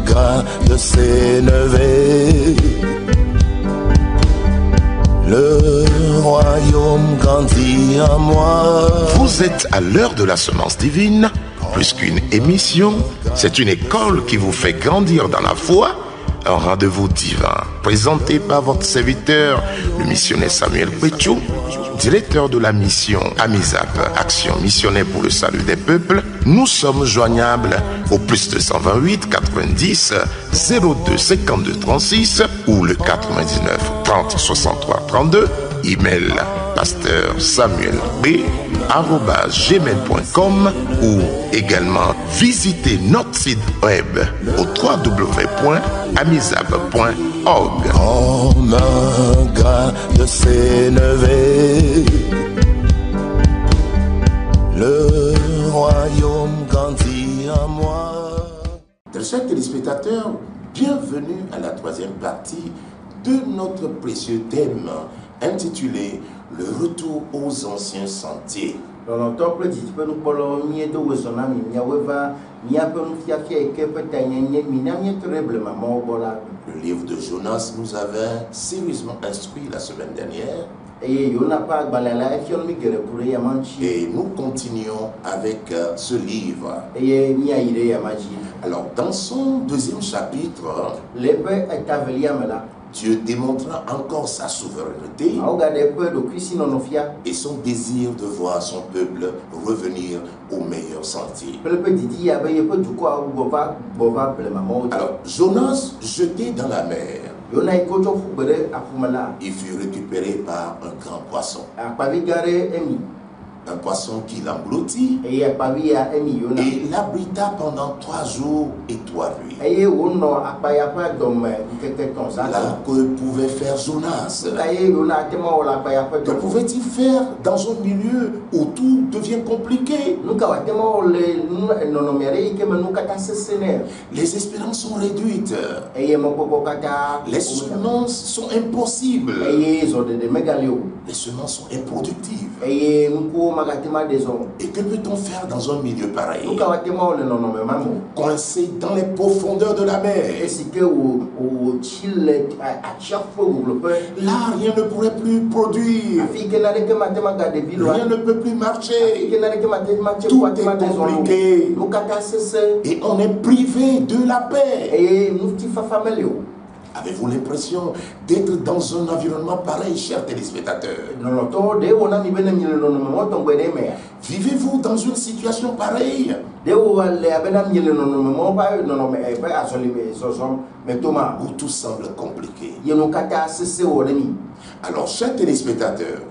grain de sénévé, le royaume grandit en moi. Vous êtes à l'heure de la semence divine. Plus qu'une émission, c'est une école qui vous fait grandir dans la foi. Un rendez-vous divin présenté par votre serviteur, le missionnaire Samuel Péchou, directeur de la mission AMISAP, Action missionnaire pour le salut des peuples. Nous sommes joignables au plus 228 90 02 52 36 ou le 99 30 63 32. Email pasteur Samuel B @gmail.com ou également visiter notre site web au www.amisap.org. Comme un grain de sénévé, le royaume grandit en moi. Très chers téléspectateurs, bienvenue à la troisième partie de notre précieux thème intitulé Le retour aux anciens sentiers. Le livre de Jonas nous avait sérieusement instruit la semaine dernière. Et nous continuons avec ce livre. Alors, dans son deuxième chapitre, Dieu démontra encore sa souveraineté et son désir de voir son peuple revenir au meilleur sentier. Alors, Jonas, jeté dans la mer, il fut récupéré par un grand poisson. Un poisson qui l'engloutit et l'abrita pendant 3 jours et 3 nuits. Là, que pouvait faire Jonas? Que pouvait-il faire dans un milieu où tout devient compliqué? Les espérances sont réduites. Les semences sont impossibles. Les semences sont improductives. Et que peut-on faire dans un milieu pareil? Coincé dans les profondeurs de la mer. Là, rien ne pourrait plus produire. Rien ne peut plus marcher. Tout est compliqué. Et on est privé de la paix. Avez-vous l'impression d'être dans un environnement pareil, chers téléspectateurs? Vivez-vous dans une situation pareille? Où tout semble compliqué. Alors, chers téléspectateurs,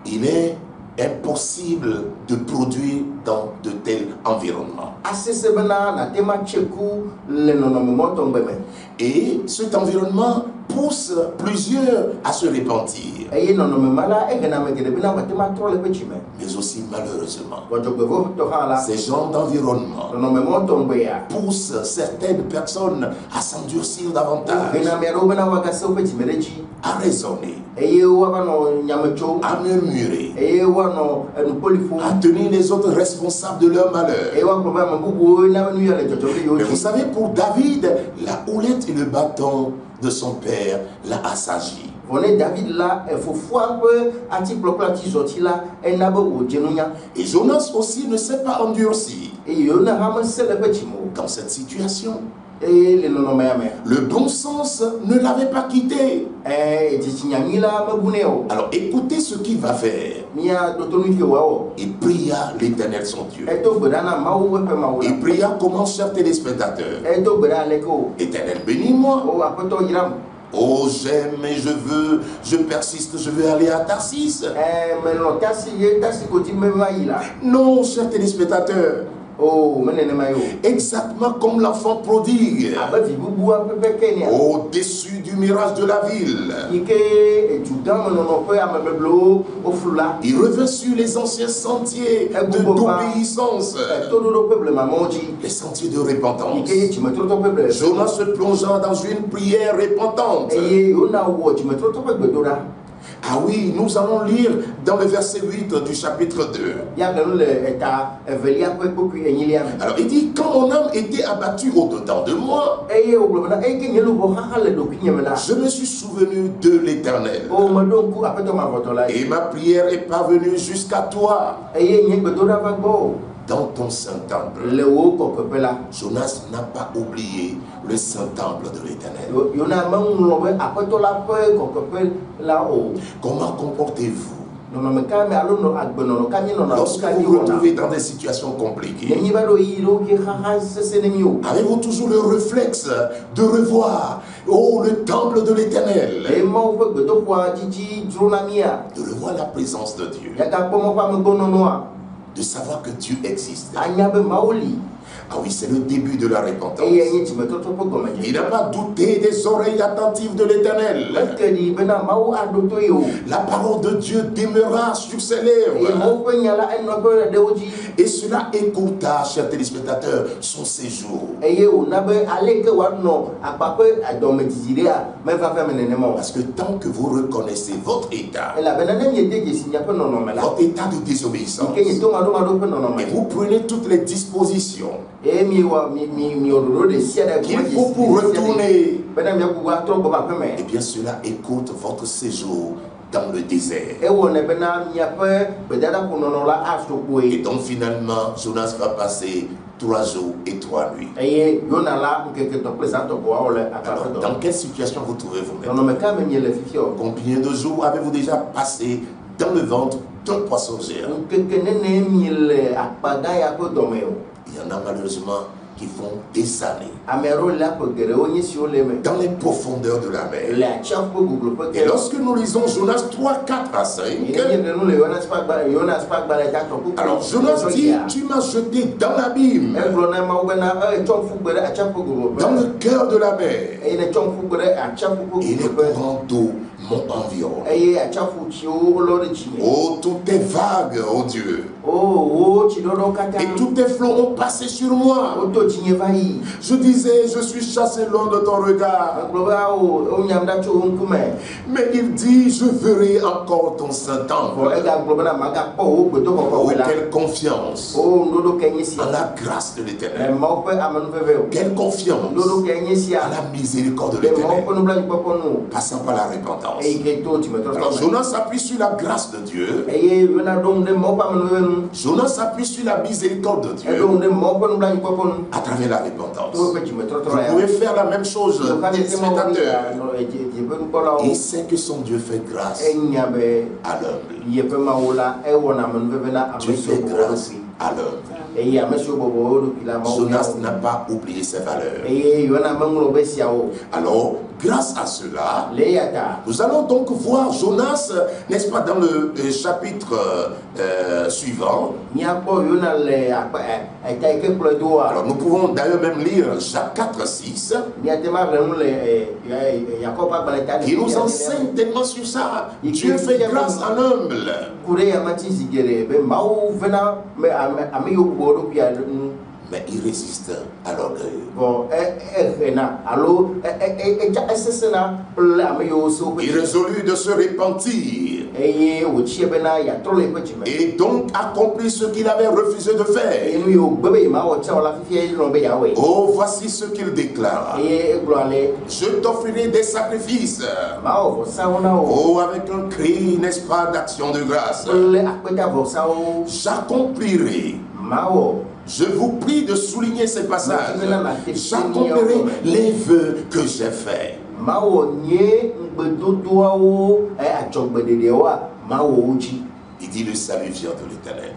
il est impossible de produire dans de tels environnements. Et cet environnement pousse plusieurs à se repentir. Mais aussi malheureusement, ces genres d'environnement poussent certaines personnes à s'endurcir davantage, à raisonner, à murmurer, à tenir les autres responsables de leur malheur. Mais vous savez, pour David, la houlette et le bâton de son père l'a assagi. Et Jonas aussi ne s'est pas endurci. Dans cette situation, le bon sens ne l'avait pas quitté. Alors écoutez ce qu'il va faire. Il pria l'Éternel son Dieu. Il pria comment, chers téléspectateurs? Éternel, bénis-moi. Oh, j'aime et je persiste, je veux aller à Tarsis. Non, chers téléspectateurs. Exactement comme l'enfant prodigue, au-dessus du mirage de la ville, il revint sur les anciens sentiers d'obéissance, les sentiers de repentance. Jonas se plongeant dans une prière repentante. Ah oui, nous allons lire dans le verset 8 du chapitre 2. Alors il dit, quand mon âme était abattue au-dedans de moi, je me suis souvenu de l'Éternel. Et ma prière est parvenue jusqu'à toi. Dans ton Saint-Temple. Jonas n'a pas oublié le Saint-Temple de l'Éternel. Comment comportez-vous lorsque vous vous retrouvez dans des situations compliquées? Avez-vous toujours le réflexe de revoir le temple de l'Éternel, de revoir la présence de Dieu, de savoir que Dieu existe? Ah oui, c'est le début de la repentance. Il n'a pas douté des oreilles attentives de l'Éternel. La parole de Dieu demeura sur ses lèvres. Et cela écourta, chers téléspectateurs, son séjour. Parce que tant que vous reconnaissez votre état, votre état de désobéissance, et vous prenez toutes les dispositions qu'il faut pour retourner, et bien cela écoute votre séjour dans le désert. Et donc finalement, Jonas va passer 3 jours et 3 nuits. Alors, dans quelle situation vous trouvez-vous maintenant? Combien de jours avez-vous déjà passé dans le ventre d'un poisson géant? Il y en a malheureusement qui font des années dans les profondeurs de la mer. Et lorsque nous lisons Jonas 3, 4 à 5, alors Jonas dit, tu m'as jeté dans l'abîme, dans le cœur de la mer, et les courants d'eau m'ont environné. Oh, toutes tes vagues, oh Dieu, et tous tes flots ont passé sur moi. Je disais, je suis chassé loin de ton regard. Mais il dit, je verrai encore ton Saint-Temple. Oh, quelle confiance en la grâce de l'Éternel. Quelle confiance en la miséricorde de l'Éternel, passant par la repentance. Alors Jonas s'appuie sur la grâce de Dieu. Jonas s'appuie sur la miséricorde de Dieu à travers la repentance. Vous pouvez faire la même chose, spectateur. Il sait que son Dieu fait grâce à l'humble. Dieu fait grâce à l'humble. Jonas n'a pas oublié ses valeurs. Alors, grâce à cela, nous allons donc voir Jonas, n'est-ce pas, dans le chapitre suivant. Alors, nous pouvons d'ailleurs même lire Jacques 4, 6, qui nous enseigne tellement sur ça. Dieu fait grâce à l'humble. Mais il résiste à l'orgueil. Il résolut de se repentir et donc accomplir ce qu'il avait refusé de faire. Oh, voici ce qu'il déclare. Je t'offrirai des sacrifices. Oh, avec un cri, n'est-ce pas, d'action de grâce. J'accomplirai. Je vous prie de souligner ces passages. J'accomplirai les vœux que j'ai faits. Il dit le salut vient de l'Éternel.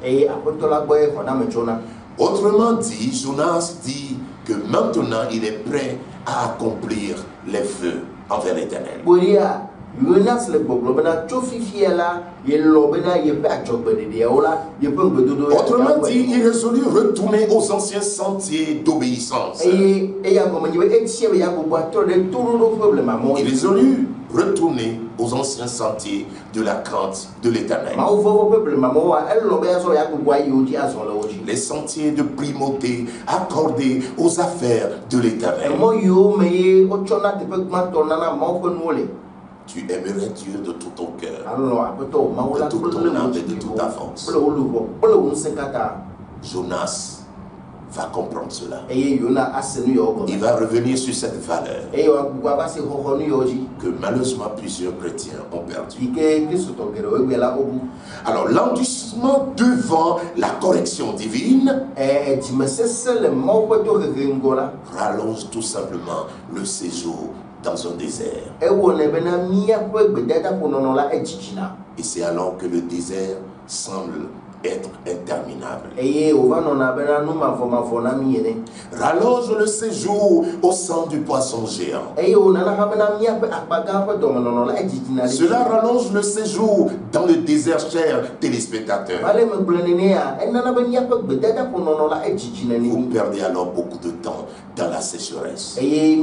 Autrement dit, Jonas dit que maintenant il est prêt à accomplir les vœux envers l'Éternel. Autrement dit, il résolut retourner aux anciens sentiers d'obéissance. Il résolut retourner aux anciens sentiers de la crainte de l'Éternel. Les sentiers de primauté accordés aux affaires de l'Éternel. tu aimerais Dieu de tout ton cœur, de toute ton âme et de toute ta force. Jonas va comprendre cela. Il va revenir sur cette valeur que malheureusement plusieurs chrétiens ont perdu. Alors l'endurcissement devant la correction divine rallonge tout simplement le séjour dans un désert. Et c'est alors que le désert semble être interminable. Rallonge le séjour au sein du poisson géant. Cela rallonge le séjour dans le désert, chers téléspectateurs. Vous perdez alors beaucoup de temps dans la sécheresse. Et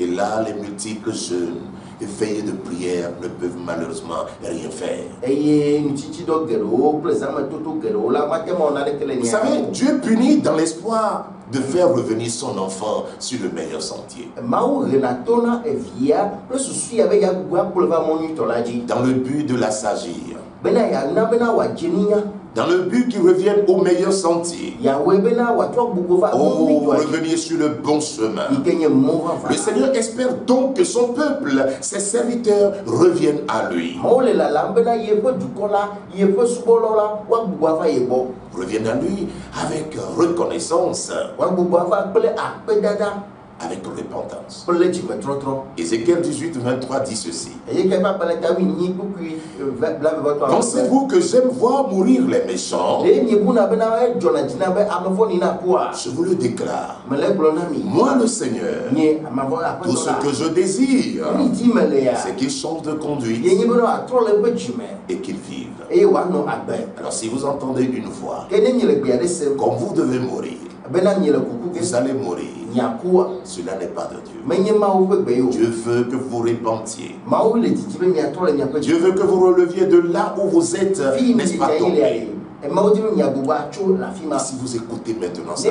là, les multiples jeûnes et veillées de prière ne peuvent malheureusement rien faire. Vous savez, Dieu punit dans l'espoir de faire revenir son enfant sur le meilleur sentier. Dans le but de l'assagir. Dans le but qu'il revienne au meilleur sentier. Revenir sur le bon chemin. Le Seigneur espère donc que son peuple, ses serviteurs, reviennent à lui. Reviennent à lui avec reconnaissance. Avec repentance. Ézéchiel 18, 23 dit ceci. Pensez-vous que j'aime voir mourir les méchants? Je vous le déclare. Moi le Seigneur, tout ce que je désire, c'est qu'ils changent de conduite et qu'ils vivent. Alors si vous entendez une voix, comme vous devez mourir, vous allez mourir. Cela n'est pas de Dieu. Dieu veut que vous repentiez. Dieu veut que vous releviez de là où vous êtes, n'est-ce pas tombé? Si vous écoutez maintenant ça,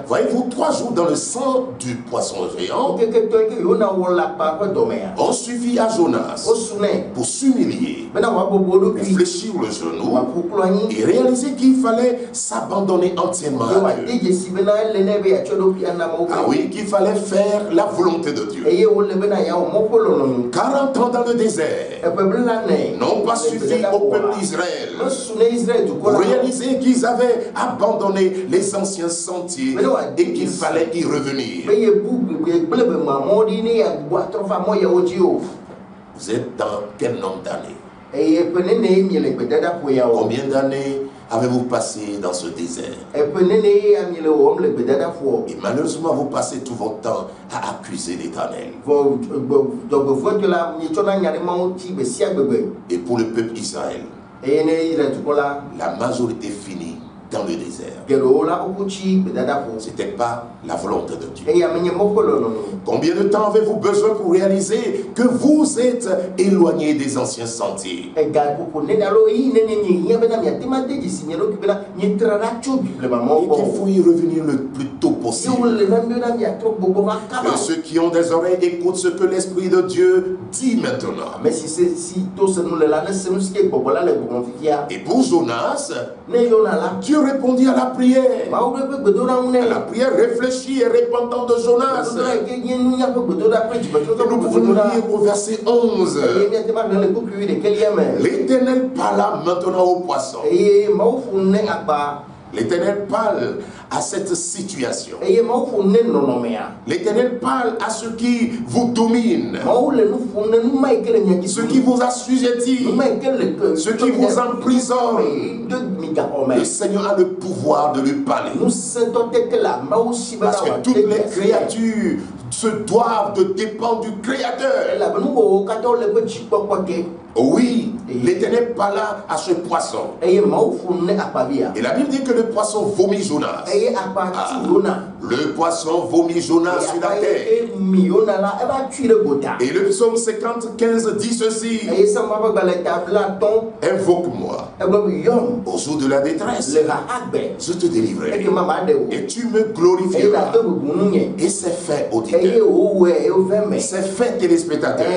voyez-vous, 3 jours dans le sang du poisson géant ont suffi à Jonas pour s'humilier, pour fléchir le genou et réaliser qu'il fallait s'abandonner entièrement à Dieu. Ah oui, qu'il fallait faire la volonté de Dieu. 40 ans dans le désert n'ont pas suffi au peuple d'Israël pour réaliser qu'ils avaient abandonné les anciens sentiers et qu'il fallait y revenir. Vous êtes dans quel nombre d'années? Combien d'années avez-vous passé dans ce désert? Et malheureusement, vous passez tout votre temps à accuser l'Éternel. Et pour le peuple Israël, la majorité finit dans le désert. Ce n'était pas la volonté de Dieu. Combien de temps avez-vous besoin pour réaliser que vous êtes éloigné des anciens sentiers? Et qu'il faut y revenir le plus tôt possible. Que ceux qui ont des oreilles écoutent ce que l'Esprit de Dieu dit maintenant. Et pour Jonas, Dieu répondit à la prière. À la prière réfléchie et répandante de Jonas. Et nous pouvons lire au verset 11. L'Éternel parla maintenant au poisson. L'Éternel parle à cette situation. L'Éternel parle à ceux qui vous dominent, ceux qui vous assujettissent, ceux qui vous emprisonnent. Le Seigneur a le pouvoir de lui parler. Parce que toutes les créatures se doivent de dépendre du Créateur. Oui, l'Éternel parla à ce poisson. Et la Bible dit que le poisson vomit Jonas. Le poisson vomit Jonas sur la terre. Et le psaume 50-15 dit ceci: invoque-moi au jour de la détresse, je te délivrerai et tu me glorifieras. Et c'est fait, auditeur, c'est fait, téléspectateur.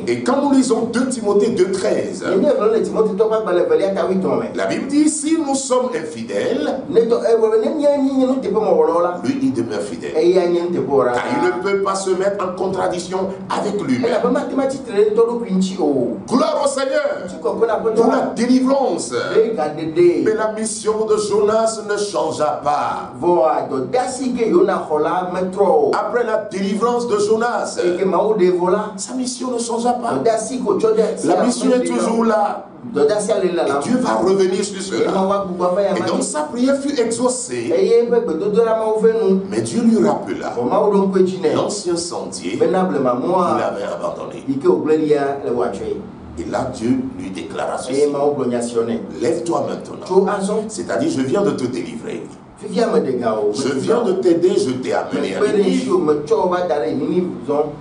Et quand nous lisons 2 Timothée 2,13, la Bible dit: si nous sommes infidèles, lui il demeure fidèle, car il ne peut pas se mettre en contradiction avec lui-même. Gloire au Seigneur pour la délivrance. Mais la mission de Jonas ne changea pas. Après la délivrance de Jonas, sa mission ne changea pas. La mission est toujours là. Et Dieu va revenir sur cela. Et donc sa prière fut exaucée. Mais Dieu lui rappela l'ancien sentier qu'il avait abandonné. Et là, Dieu lui déclara ceci: lève-toi maintenant. C'est-à-dire, je viens de te délivrer. Je viens de t'aider, je t'ai amené à Ninive.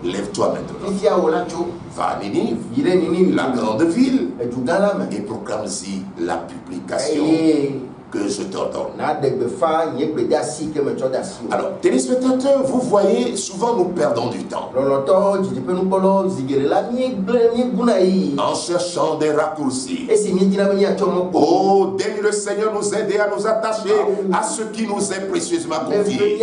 Lève-toi maintenant. Va à Ninive, la grande ville, et proclame-y la publication que je t'ordonne. Alors, téléspectateurs, vous voyez, souvent nous perdons du temps en cherchant des raccourcis. Oh, daigne le Seigneur nous aider à nous attacher à ce qui nous est précieusement confié.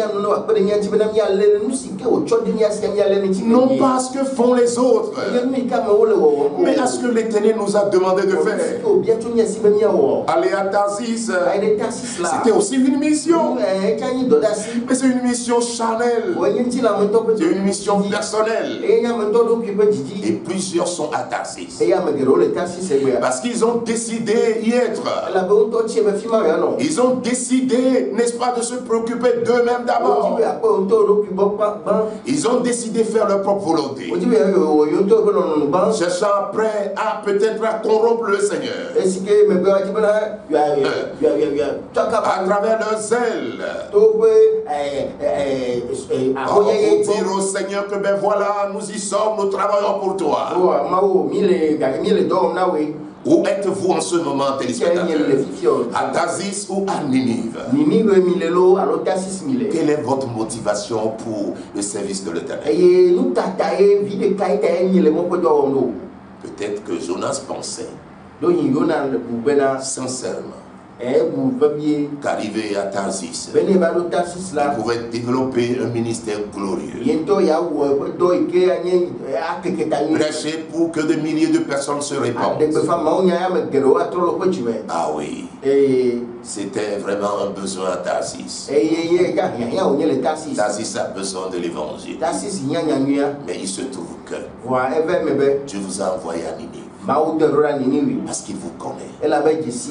Non pas à ce que font les autres, mais à ce que l'Éternel nous a demandé de faire. Aller à Tarsis, c'était aussi une mission. Mais c'est une mission charnelle. C'est une mission personnelle. Et plusieurs sont à Tarsis parce qu'ils ont décidé d'y être. Ils ont décidé, n'est-ce pas, de se préoccuper d'eux-mêmes d'abord. Ils ont décidé de faire leur propre volonté, cherchant après à peut-être à corrompre le Seigneur à travers leur zèle. Pour dire au Seigneur que ben voilà, nous y sommes, nous travaillons pour toi. Où êtes-vous en ce moment, téléspectateurs? À Tarsis ou à Ninive? Quelle est votre motivation pour le service de l'Éternel? Peut-être que Jonas pensait sincèrement qu'arrivé à Tarsis, il pouvait développer un ministère glorieux, prêcher pour que des milliers de personnes se répandent. Ah oui, c'était vraiment un besoin à Tarsis. Tarsis a besoin de l'évangile. Mais il se trouve que Dieu vous a envoyé à Ninive parce qu'il vous connaît.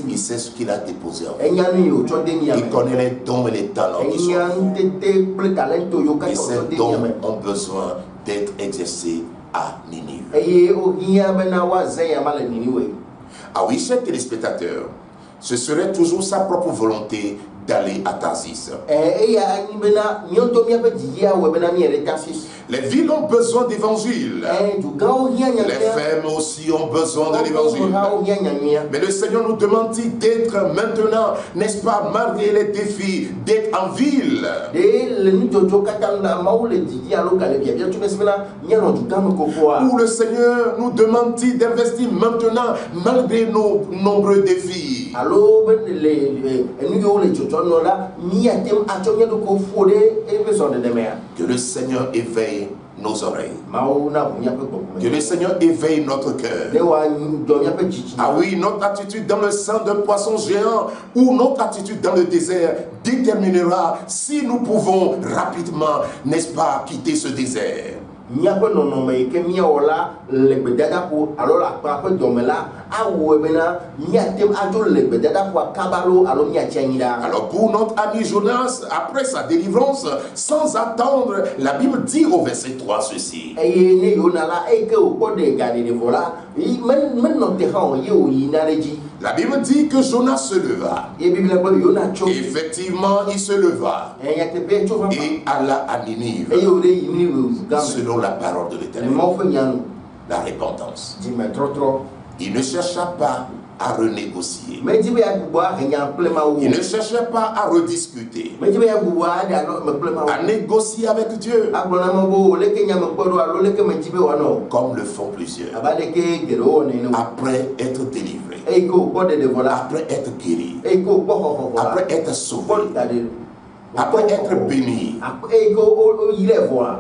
Il sait ce qu'il a déposé en vous. Il connaît les dons et les talents qui sont en vous. Et ces dons ont besoin d'être exercés à Ninive. Ah oui, chers téléspectateurs, ce serait toujours sa propre volonté d'aller à Tarsis. Les villes ont besoin d'évangile. Les fermes aussi ont besoin de l'évangile. Mais le Seigneur nous demande d'être maintenant, n'est-ce pas, malgré les défis, d'être en ville. Où le Seigneur nous demande d'investir maintenant, malgré nos nombreux défis. Que le Seigneur éveille nos oreilles. Que le Seigneur éveille notre cœur. Ah oui, notre attitude dans le sang d'un poisson géant ou notre attitude dans le désert déterminera si nous pouvons rapidement, n'est-ce pas, quitter ce désert. Alors pour notre ami Jonas, après sa délivrance, sans attendre, la Bible dit au verset 3 ceci. La Bible dit que Jonas se leva. Effectivement, il se leva et alla à Ninive, selon la parole de l'Éternel. La repentance. Il ne chercha pas à renégocier. Il ne cherchait pas à rediscuter, à négocier avec Dieu, comme le font plusieurs, après être délivrés, après être guéris, après être sauvés, après être bénis.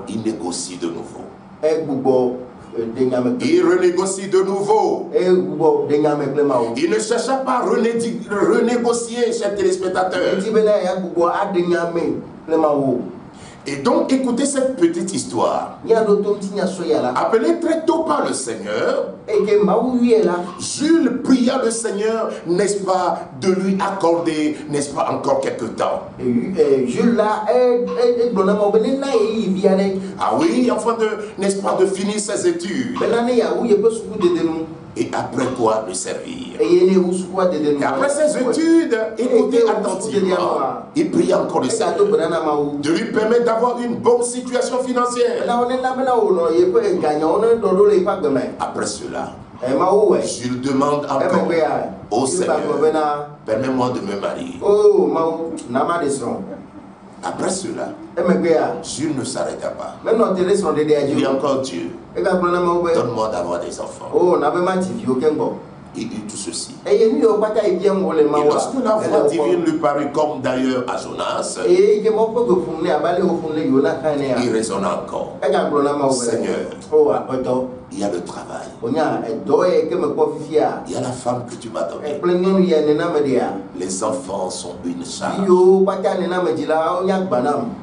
Il négocie de nouveau. Il renégocie de nouveau. Il ne chercha pas à renégocier, chers téléspectateurs. Et donc, écoutez cette petite histoire. Appelé très tôt par le Seigneur, Jules pria le Seigneur, n'est-ce pas, de lui accorder, n'est-ce pas, encore quelques temps. Ah oui, enfin n'est-ce pas, de finir ses études. Et après quoi le servir. Et après ses études, écoutez attentivement, il prie encore le Seigneur de lui permettre d'avoir une bonne situation financière. Après cela, Jules demande encore au Seigneur, permets-moi de me marier. Après cela, Jules ne s'arrêta pas. Il dit encore Dieu, donne-moi d'avoir des enfants. Il dit tout ceci. Et lorsque la voix divine lui parut comme d'ailleurs à Jonas, il raisonna encore. Seigneur, il y a le travail. Il y a la femme que tu m'as donnée. Les enfants sont une charge.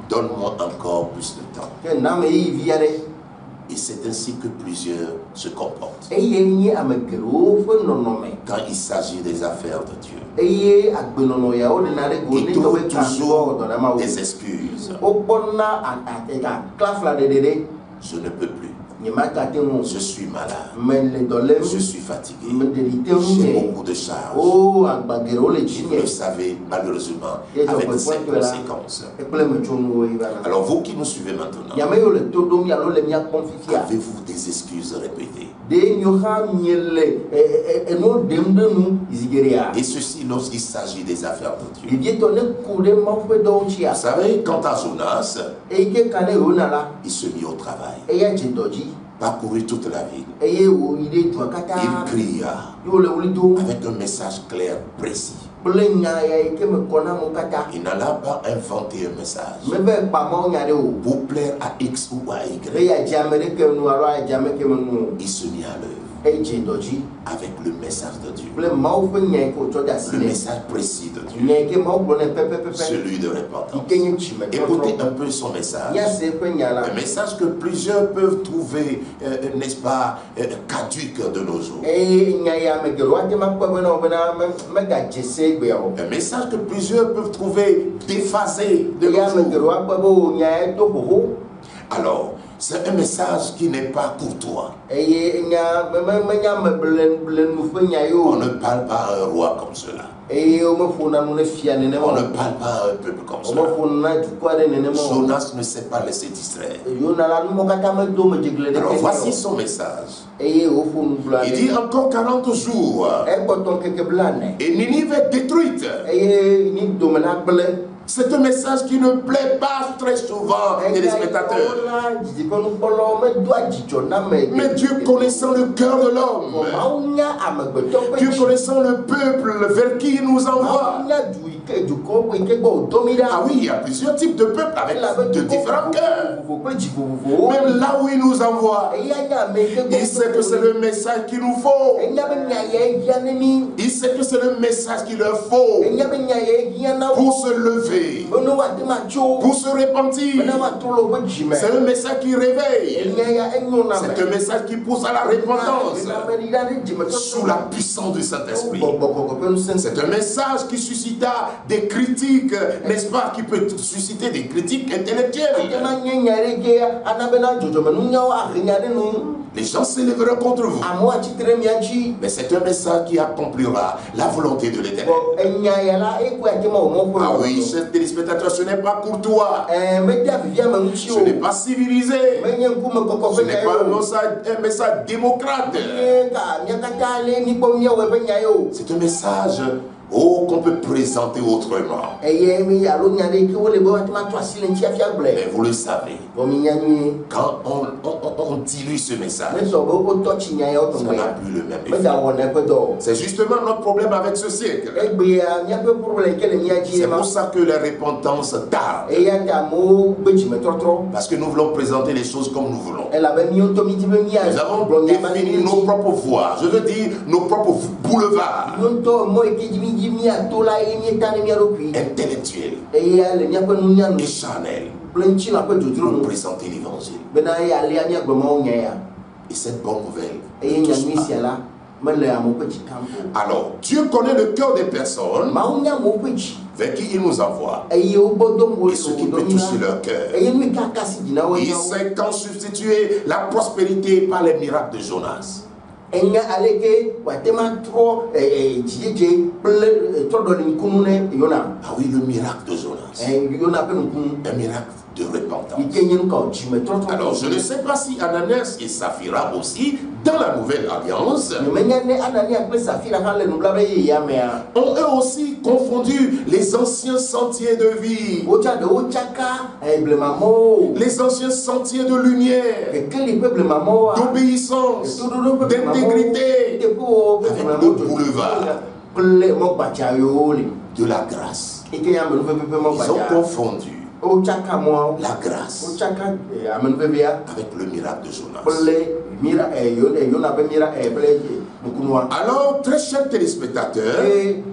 Donne-moi encore plus de temps. Et c'est ainsi que plusieurs se comportent. Quand il s'agit des affaires de Dieu, ils trouvent toujours des excuses. Je ne peux plus. Je suis malade. Je suis fatigué. J'ai beaucoup de charges. Vous le savez, malheureusement, avec ces conséquences. Alors vous qui nous suivez maintenant, avez-vous des excuses répétées? Et ceci lorsqu'il s'agit des affaires de Dieu. Vous savez, quant à Jonas, il se mit au travail. Parcouru toute la ville. Il cria avec un message clair, précis. Il n'alla pas inventer un message pour plaire à X ou à Y. Il se mit à l'œuvre avec le message de Dieu, le message précis de Dieu, celui de repentance. Écoutez un peu son message, un message que plusieurs peuvent trouver, n'est-ce pas, caduque de nos jours. Un message que plusieurs peuvent trouver déphasé de nos jours. Alors, c'est un message qui n'est pas pour toi. On ne parle pas à un roi comme cela. On ne parle pas à un peuple comme cela. Jonas ne s'est pas laissé distraire. Alors voici son message. Il dit encore 40 jours et Ninive est détruite. C'est un message qui ne plaît pas très souvent aux téléspectateurs. Mais Dieu connaissant le cœur de l'homme, Dieu connaissant le peuple vers qui il nous envoie. Ah oui, il y a plusieurs types de peuples avec de différents cœurs. Même là où il nous envoie, il sait que c'est le message qu'il nous faut. Il sait que c'est le message qu'il leur faut pour se lever lever, pour se repentir. C'est un message qui réveille. C'est un message qui pousse à la repentance sous la puissance du Saint-Esprit. C'est un message qui suscita des critiques, n'est-ce pas, qui peut susciter des critiques intellectuelles. Les gens s'élèveront contre vous. Mais c'est un message qui accomplira la volonté de l'Éternel. Ah oui, chers téléspectateurs, ce n'est pas courtois. Ce n'est pas civilisé. Ce n'est pas un message démocrate. C'est un message qu'on peut présenter autrement. Mais vous le savez, quand on dilue ce message, ça n'a plus le même effet. C'est justement notre problème avec ce siècle. C'est pour ça que la repentance tarde. Parce que nous voulons présenter les choses comme nous voulons. Nous avons défini nos propres voies, je veux dire nos propres boulevards intellectuels et charnels pour présenter l'évangile. Et cette bonne nouvelle, alors Dieu connaît le cœur des personnes vers qui il nous envoie et ce qui peut toucher leur cœur. Il sait quand substituer la prospérité par les miracles de Jonas. Ah oui, le miracle de Jonas. Un miracle de repentance. Alors je ne sais pas si Ananias et Saphira aussi, dans la nouvelle alliance, ont eux aussi confondu les anciens sentiers de vie, les anciens sentiers de lumière, d'obéissance, d'intégrité, avec le boulevard de la grâce. Ils ont confondu la grâce avec le miracle de Jonas. Alors, très chers téléspectateurs,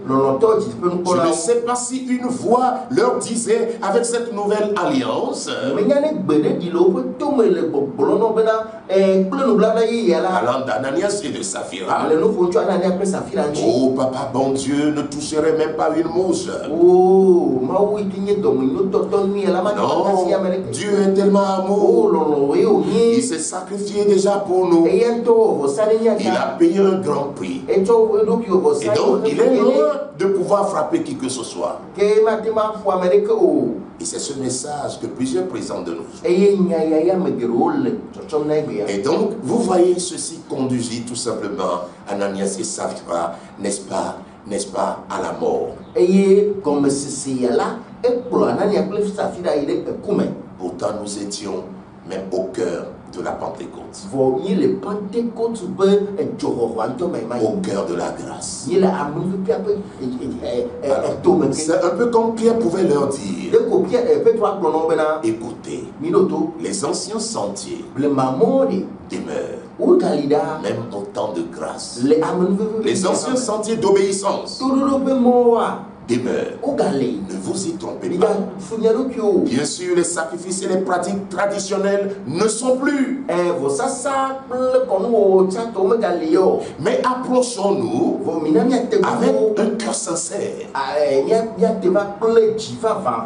je ne sais pas si une voix leur disait avec cette nouvelle alliance, allant d'Ananias et de Saphira, oh papa bon Dieu ne toucherait même pas une mouche. Non, Dieu est tellement amour. Il s'est sacrifié déjà pour nous. Il a payé un grand prix. Et donc, il est loin de pouvoir frapper qui que ce soit. Et c'est ce message que plusieurs présentent de nous. Et donc, vous voyez, ceci conduisit tout simplement Ananias et Saphira, n'est-ce pas, à la mort. Pourtant, nous étions même au cœur de la Pentecôte. Au cœur de la grâce. C'est un peu comme Pierre pouvait leur dire. Écoutez, les anciens sentiers demeurent, même au temps de grâce. Les anciens sentiers d'obéissance demeure. Ne vous y trompez pas. Bien sûr, les sacrifices et les pratiques traditionnelles ne sont plus. Mais approchons-nous avec un cœur sincère.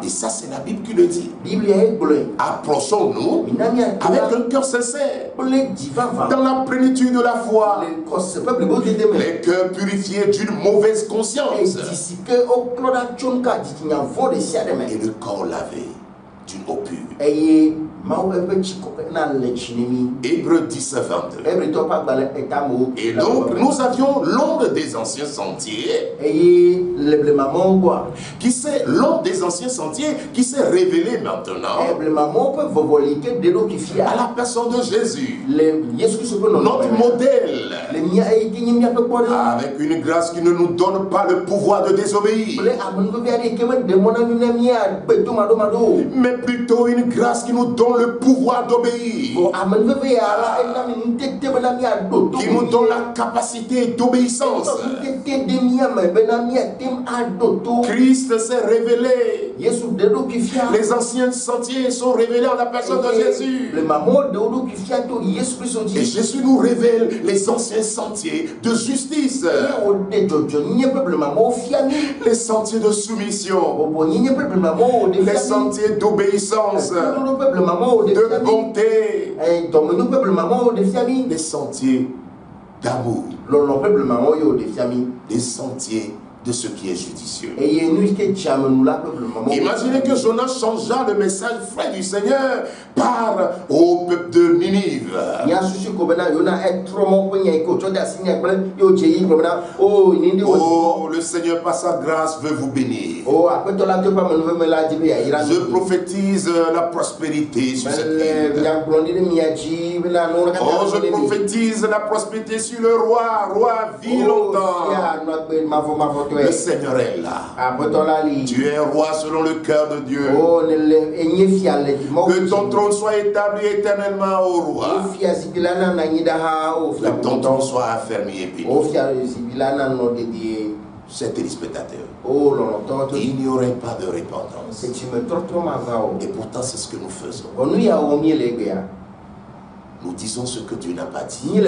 Et ça, c'est la Bible qui le dit. Approchons-nous avec un cœur sincère. Dans la plénitude de la foi. Les cœurs purifiés d'une mauvaise conscience. Et le corps lavé d'une eau pure. Hébreux 10, 22. Et donc nous avions l'ombre des anciens sentiers qui s'est révélé maintenant à la personne de Jésus, notre modèle. Avec une grâce qui ne nous donne pas le pouvoir de désobéir. Mais plutôt une grâce qui nous donne le pouvoir d'obéir. Qui nous donne la capacité d'obéissance. Christ s'est révélé. Les anciens sentiers sont révélés en la personne de Jésus. Et Jésus nous révèle les anciens sentiers de justice. Les sentiers de soumission. Les sentiers d'obéissance. De bonté. Les sentiers d'amour. Les sentiers de ce qui est judicieux. Imaginez que Jonas changea le message frais du Seigneur par au peuple de Ninive. Oh, le Seigneur par sa grâce veut vous bénir. Je prophétise la prospérité sur cette ville. Oh, je prophétise la prospérité sur le roi. Roi, vis longtemps. Le Seigneur est là. Tu es roi selon le cœur de Dieu. Que ton trône soit établi éternellement, ô roi. Que ton trône soit affermi et béni. Chers téléspectateurs, il n'y aurait pas de repentance. Et pourtant, c'est ce que nous faisons. Nous disons ce que Dieu n'a pas dit.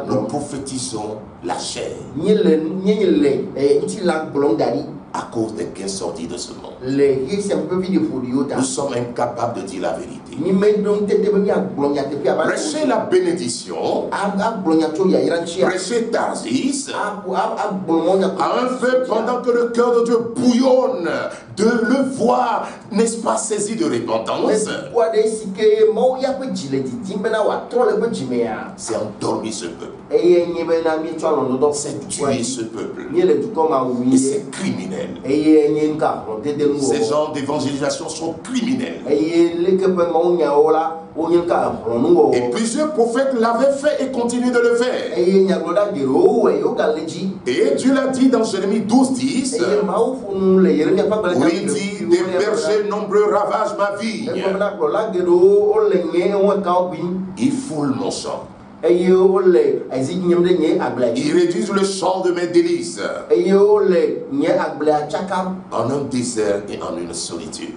Nous prophétisons la chair à cause des gains sordides de ce monde. Nous sommes incapables de dire la vérité. Prêchez la bénédiction, prêchez Tarsis à un feu pendant que le cœur de Dieu bouillonne, de le voir, n'est-ce pas, saisi de repentance. C'est endormir ce peuple. C'est tuer ce peuple. Et c'est criminel. Ces genres d'évangélisation sont criminels. Et plusieurs prophètes l'avaient fait et continuent de le faire. Et Dieu l'a dit dans Jérémie 12:10. Où il dit: des bergers nombreux ravagent ma vigne. Ils foulent mon champ. Ils réduisent le champ de mes délices en un désert et en une solitude.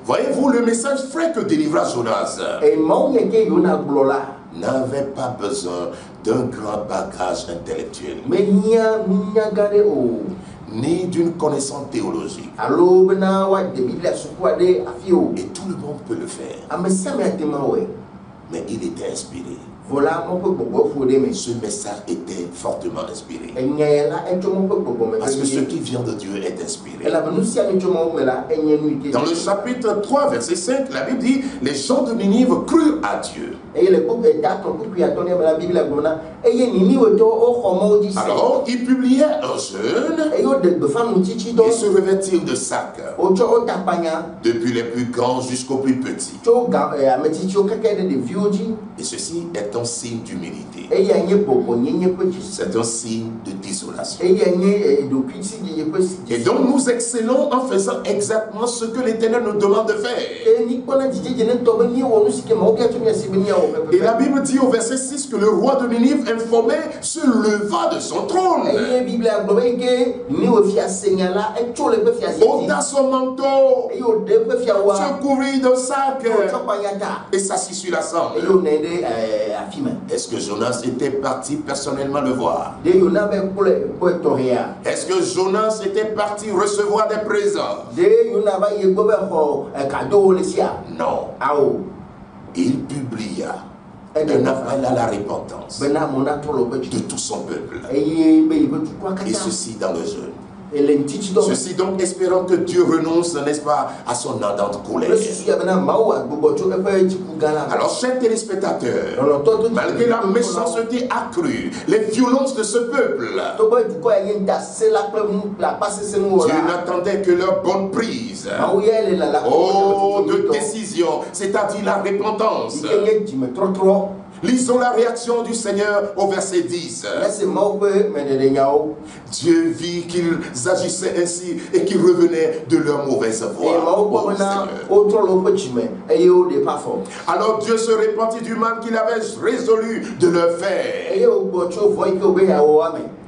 Voyez-vous, le message frais que délivra Jonas n'avait pas besoin d'un grand bagage intellectuel, ni d'une connaissance théologique. Et tout le monde peut le faire. Mais il était inspiré. Ce message était fortement inspiré. Parce que ce qui vient de Dieu est inspiré. Dans le chapitre 3, verset 5, la Bible dit: les gens de Ninive crurent à Dieu. Alors, ils publiaient un jeûne et se revêtirent de sacs, depuis les plus grands jusqu'aux plus petits. Et ceci est un signe d'humilité. C'est un signe de désolation. Et donc nous excellons en faisant exactement ce que l'Éternel nous demande de faire. Et la Bible dit au verset 6 que le roi de Ninive informé se leva de son trône, ôta son manteau, se couvrit d'un sac et s'assit sur la cendre. Est-ce que Jonas était parti personnellement le voir? Est-ce que Jonas était parti recevoir des présents? Non. Il publia un appel à la repentance de tout son peuple. Et ceci dans le jeûne. Ceci donc espérant que Dieu renonce, n'est-ce pas, à son ardente colère. Alors, chers téléspectateurs, malgré la méchanceté accrue, les violences de ce peuple, Dieu n'attendait que leur bonne prise de décision, c'est-à-dire la repentance. Lisons la réaction du Seigneur au verset 10. Dieu vit qu'ils agissaient ainsi et qu'ils revenaient de leur mauvaise voie. Alors Dieu se repentit du mal qu'il avait résolu de leur faire.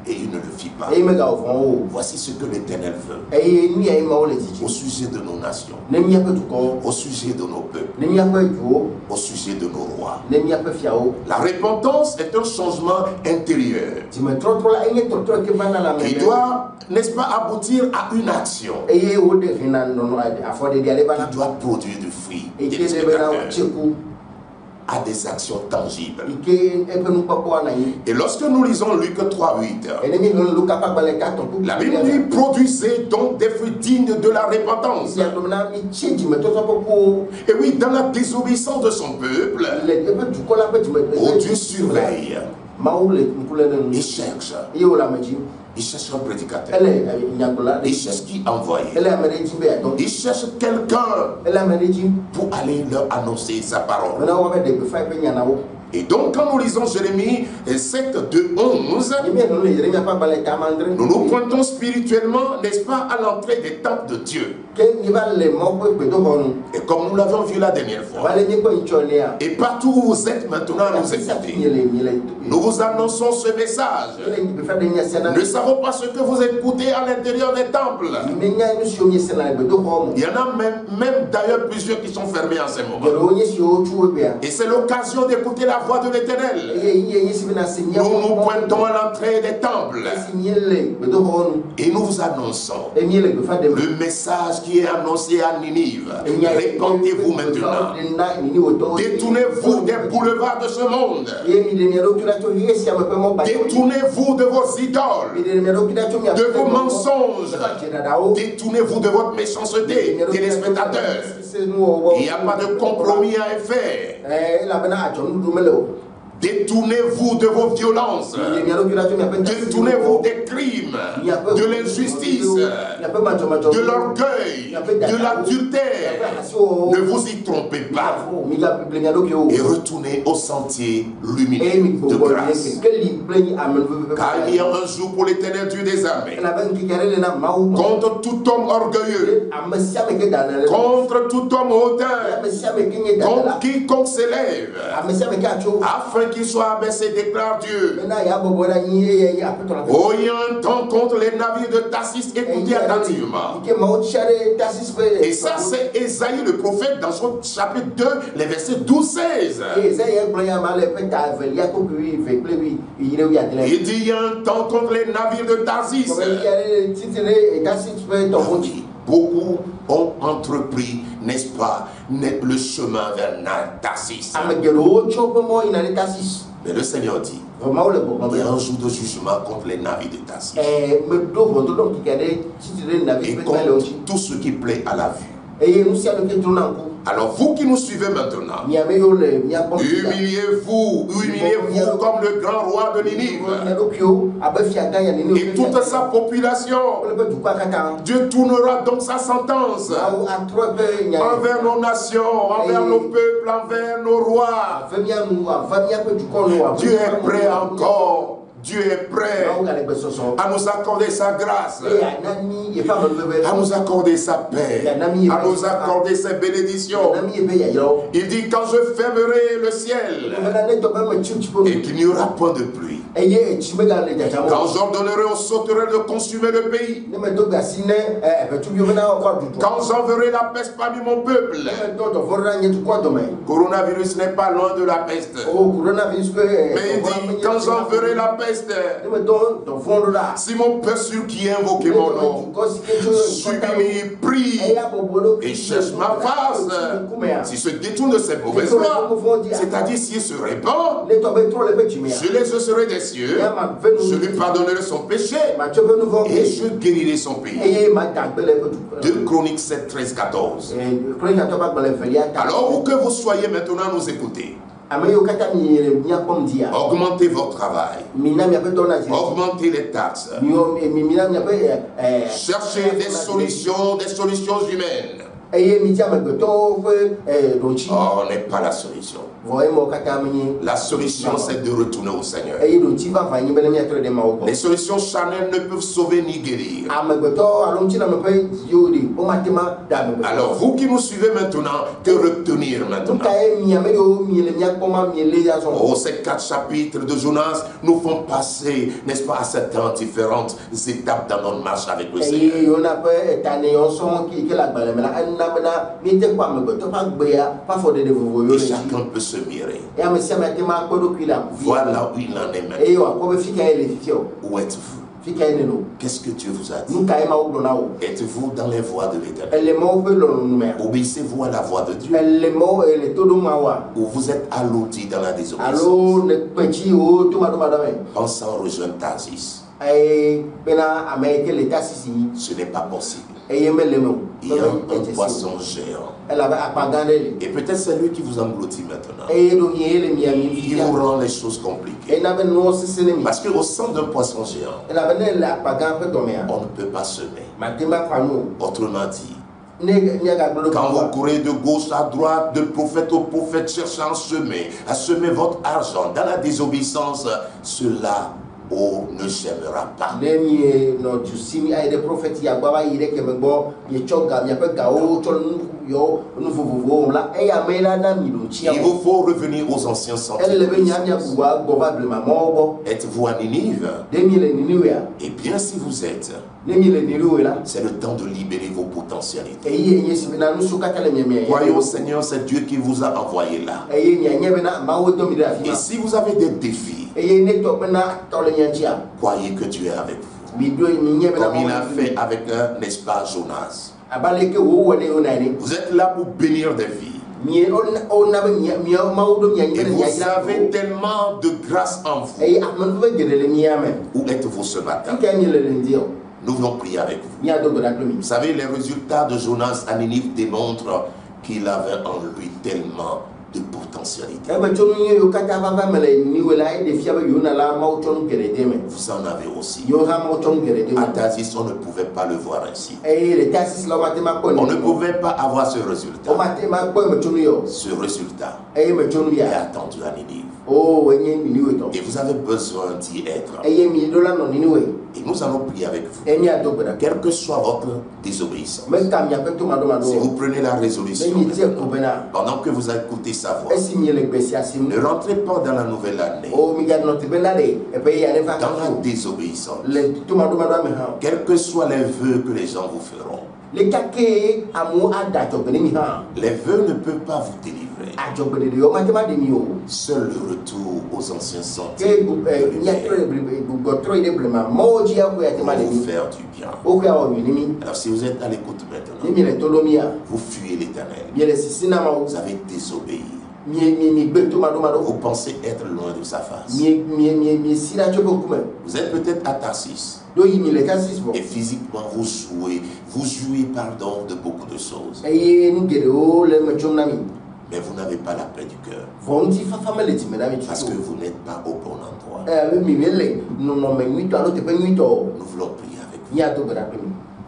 Et il ne le fit pas. Voici ce que l'Éternel veut au sujet de nos nations, au sujet de nos peuples, au sujet de nos rois. La repentance est un changement intérieur qui doit, n'est-ce pas, aboutir à une action qui doit produire du fruit, à des actions tangibles. Et lorsque nous lisons Luc 3:8, la Bible dit: produisez donc des fruits dignes de la repentance. Et oui, dans la désobéissance de son peuple, Dieu surveille et cherche. Il cherche un prédicateur. Il cherche qui envoyer. Il cherche quelqu'un pour aller leur annoncer sa parole. Et donc, quand nous lisons Jérémie 7, 2, 11, nous nous pointons spirituellement, n'est-ce pas, à l'entrée des temples de Dieu. Et comme nous l'avons vu la dernière fois, et partout où vous êtes maintenant à nous écouter, nous vous annonçons ce message. Nous ne savons pas ce que vous écoutez à l'intérieur des temples. Il y en a même d'ailleurs plusieurs qui sont fermés en ce moment. Et c'est l'occasion d'écouter la voix de l'Éternel. Nous nous pointons à l'entrée des temples et nous vous annonçons le message qui est annoncé à Ninive. Répentez-vous maintenant. Détournez-vous des boulevards de ce monde. Détournez-vous de vos idoles, de vos mensonges. Détournez-vous de votre méchanceté, téléspectateurs. Il n'y a pas de compromis à faire. Détournez-vous de vos violences. Détournez-vous des crimes, de l'injustice, de l'orgueil, de l'adultère. Ne vous y trompez pas. Et retournez au sentier lumineux de grâce. Car il y a un jour pour l'Éternel Dieu des armées contre tout homme orgueilleux, contre tout homme hautain, contre quiconque s'élève, afin qu'il soit abaissé, déclare Dieu. Oh, il y a un temps contre les navires de Tarsis, écoutez attentivement. Et ça, c'est Ésaïe le prophète dans son chapitre 2, les versets 12-16. Il dit: il y a un temps contre les navires de Tarsis. Beaucoup ont entrepris, n'est-ce pas, le chemin vers Tarsis. Mais le Seigneur dit: il y a un jour de jugement contre les navires de Tarsis et contre tout ce qui plaît à la vue. Alors vous qui nous suivez maintenant, humiliez-vous comme le grand roi de Ninive et toute sa population. Dieu tournera donc sa sentence envers nos nations, envers nos peuples, envers nos rois. Dieu est prêt encore. Dieu est prêt à nous accorder sa grâce, à nous accorder sa paix, à nous accorder ses bénédictions. Il dit: quand je fermerai le ciel et qu'il n'y aura point de pluie, quand j'ordonnerai aux sauterelles de consumer le pays, quand j'enverrai la peste parmi mon peuple. Coronavirus n'est pas loin de la peste. Mais il dit: quand j'enverrai la peste, si mon peuple sur qui invoque mon nom supplie, prie et cherche ma face, si se détourne de cette mauvaise voie, c'est-à-dire s'il se répand, je l'exaucerai des cieux, je lui pardonnerai son péché et je guérirai son pays. 2 Chroniques 7, 13, 14. Alors où que vous soyez maintenant nous écoutez, augmentez votre travail, augmentez les taxes, cherchez des solutions humaines. n'est pas la solution. La solution, c'est de retourner au Seigneur. Les solutions charnelles ne peuvent sauver ni guérir. Alors, vous qui nous suivez maintenant, que retenir maintenant? Oh, ces 4 chapitres de Jonas nous font passer, n'est-ce pas, à 7 ans différentes étapes dans notre marche avec le Seigneur. Et chacun peut se mirer. Voilà où il en est maintenant. Où êtes-vous? Qu'est-ce que Dieu vous a dit? Êtes-vous dans les voies de l'Éternel? Obéissez-vous à la voix de Dieu? Ou vous êtes allouti dans la désobéissance? Pensant rejoindre Tarsis. Ce n'est pas possible. Il y a un poisson géant. Et peut-être c'est lui qui vous engloutit maintenant. Il vous rend les choses compliquées. Parce qu'au centre d'un poisson géant, on ne peut pas semer. Autrement dit, quand vous courez de gauche à droite, de prophète au prophète, cherchant à semer votre argent dans la désobéissance, cela ne s'aimera pas. Il vous faut revenir aux anciens sentiers. Êtes-vous à Ninive? Eh bien, si vous êtes, c'est le temps de libérer vos potentialités. Croyez au Seigneur, c'est Dieu qui vous a envoyé là. Et si vous avez des défis, croyez que Dieu est avec vous. Comme il a fait avec, n'est-ce pas, Jonas. Vous êtes là pour bénir des vies. Et vous avez tellement de grâce en vous. Où êtes-vous ce matin? Nous voulons prier avec vous. Vous savez, les résultats de Jonas à Ninive démontrent qu'il avait en lui tellement de potentialité. Vous en avez aussi. À Tarsis, on ne pouvait pas le voir ainsi. On ne pouvait pas avoir ce résultat. Ce résultat est attendu à Ninive. Et vous avez besoin d'y être. Et nous allons prier avec vous. Quelle que soit votre désobéissance, si vous prenez la résolution pendant que vous écoutez sa voix, ne rentrez pas dans la nouvelle année dans la désobéissance. Quels que soient les vœux que les gens vous feront, les vœux ne peuvent pas vous délivrer. Seul le retour aux anciens sentiers va vous faire du bien. Alors si vous êtes à l'écoute maintenant, vous fuyez l'Éternel. Vous avez désobéi. Vous pensez être loin de sa face. Vous êtes peut-être à Tarsis. Et physiquement, vous jouez pardon de beaucoup de choses. Mais vous n'avez pas la paix du cœur. Parce que vous n'êtes pas au bon endroit. Nous voulons prier avec vous.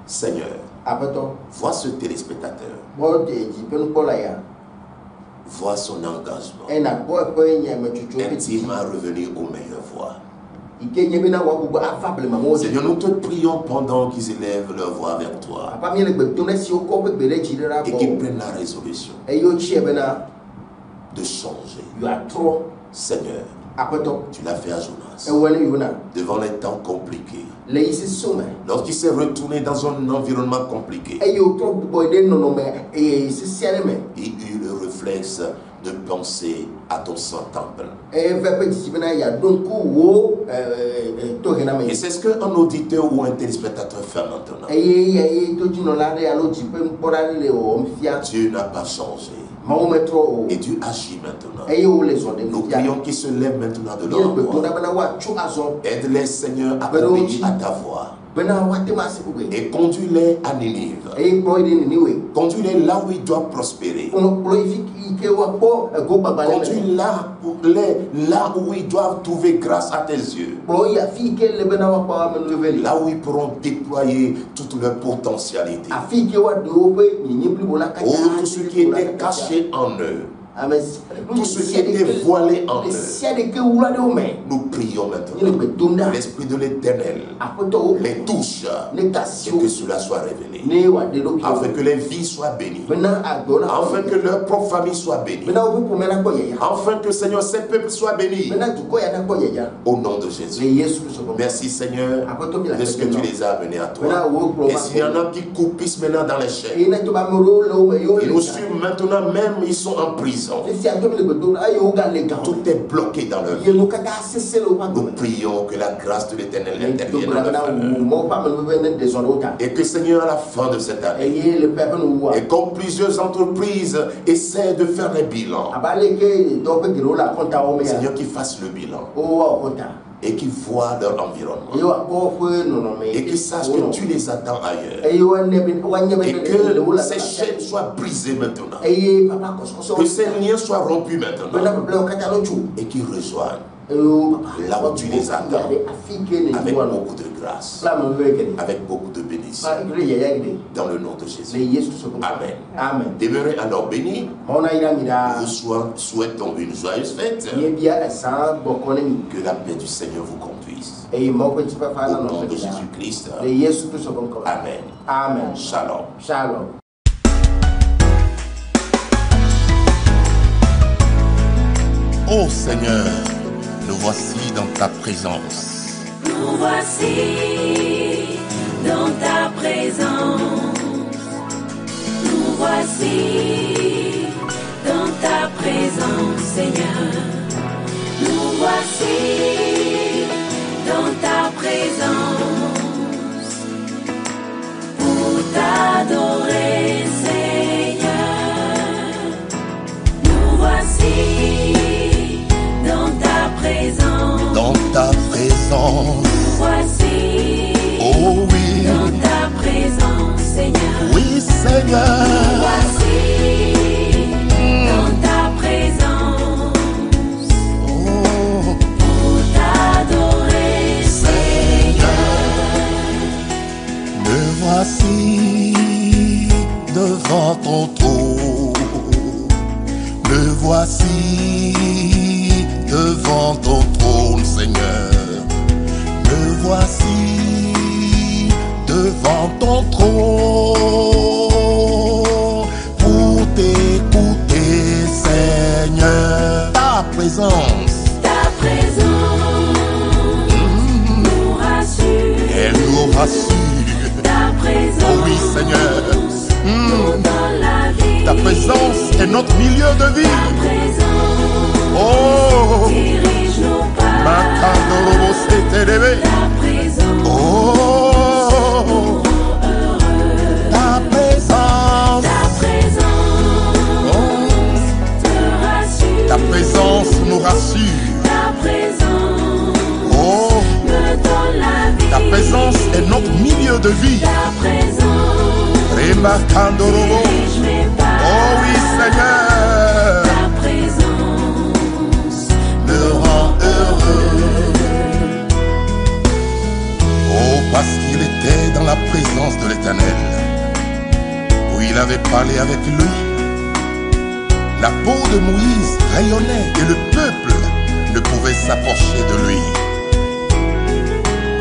Seigneur, vois ce téléspectateur. Vois son engagement. Intime à revenir aux meilleures voies. Seigneur, nous te prions pendant qu'ils élèvent leur voix vers toi et qu'ils prennent la résolution de changer. Seigneur, tu l'as fait à Jonas devant les temps compliqués. Lorsqu'il s'est retourné dans un environnement compliqué, il eut le réflexe de penser à ton saint temple. Et c'est ce qu'un auditeur ou un téléspectateur fait maintenant. Dieu n'a pas changé. Et Dieu agit maintenant. Nous prions qu'ils se lèvent maintenant de leur endroit. Aide-les, Seigneur, à obéir à ta voix. et conduis-les à Ninive. Conduis-les là où ils doivent prospérer. Conduis-les là où ils doivent trouver grâce à tes yeux. Là où ils pourront déployer toute leur potentialité. Oh, tout ce qui était caché en eux. Tout ce qui était voilé en eux, nous prions maintenant. L'Esprit de l'Éternel les touche et que cela soit révélé. Afin que les vies soient bénies. Afin que leur propre famille soit bénie. Afin que, Seigneur, ces peuples soient bénis. Au nom de Jésus. Merci, Seigneur, de ce que tu les as amenés à toi. Et s'il y en a qui coupissent maintenant dans les chaînes, et nous suivent maintenant même, ils sont en prison. Tout est bloqué dans leur vie. Nous prions que la grâce de l'Éternel intervienne dans leur faveur. Et que, Seigneur, à la fin de cette année, et comme plusieurs entreprises essaient de faire des bilans, Seigneur, qu'ils fassent le bilan. Et qui voient leur environnement. Et qui sachent que tu les attends ailleurs. Et que ces chaînes soient brisées maintenant. Que ces liens soient rompus maintenant. Et qu'ils rejoignent là où tu les attends. Avec beaucoup de grâce. Avec beaucoup de bénédiction. Dans le nom de Jésus. Amen. Amen. Demeurez alors bénis. Nous souhaitons une joyeuse fête. Que la paix du Seigneur vous conduise. Au nom de Jésus-Christ. Amen. Amen. Shalom. Shalom. Ô Seigneur, nous voici dans ta présence. Nous voici dans ta présence. Nous voici dans ta présence, Seigneur. Nous voici dans ta présence pour t'adorer, Seigneur. Nous voici dans ta présence. Dans ta présence. Nous voici. Oh oui. Dans ta présence, Seigneur. Oui, Seigneur. Nous voici dans ta présence. Oh. Pour t'adorer, Seigneur. Me voici devant ton trône. Me voici devant ton trône, Seigneur. Me voici devant ton trône pour t'écouter, Seigneur. Ta présence. Ta présence nous rassure. Elle nous rassure. Ta présence. Oh oui, Seigneur. Nous donne la vie. Ta présence est notre milieu de vie. Ta présence. Oh. Dirige nos pas. Ta présence. Oh. Ta présence. Ta présence te rassure. Ta présence nous rassure. Ta présence Oh. me donne la vie. Ta présence est notre milieu de vie. Ta présence dirige mes pas. Oh oui, Seigneur. Ta présence Me rend heureux. Oh, parce qu'il était dans la présence de l'Éternel, où il avait parlé avec lui. La peau de Moïse rayonnait et le peuple ne pouvait s'approcher de lui.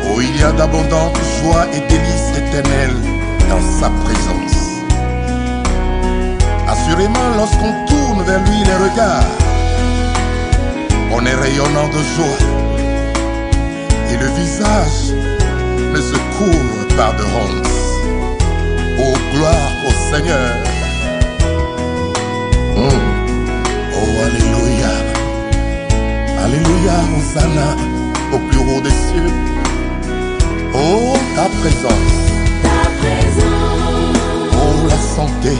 Oh, il y a d'abondantes joies et délices éternelles dans sa présence. Assurément, lorsqu'on tourne vers lui les regards, on est rayonnant de joie et le visage ne se couvre pas de ronces. Oh, gloire au Seigneur. Oh, alléluia. Alléluia, Hosanna au plus haut des cieux. Oh, ta présence. ta présence Oh, la santé,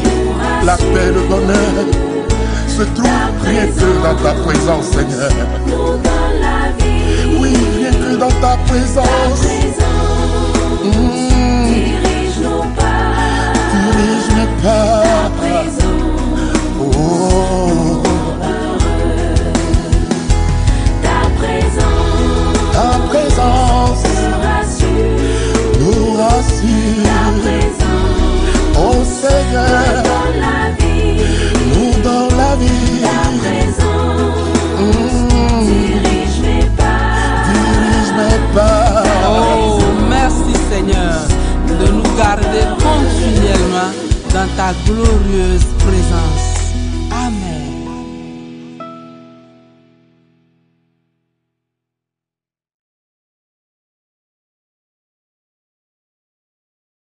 la paix, le bonheur se trouve rien que dans ta présence, Seigneur. nous donne la vie. Oui, rien que dans ta présence. Ta présence dirige nos pas. Dirige mes pas. Ta présence. Oh. Ta présence nous rassure. Ta présence, oh Seigneur, nous donne la vie. Ta présence, dirige mes pas. Oh, merci Seigneur de nous garder continuellement dans ta glorieuse présence.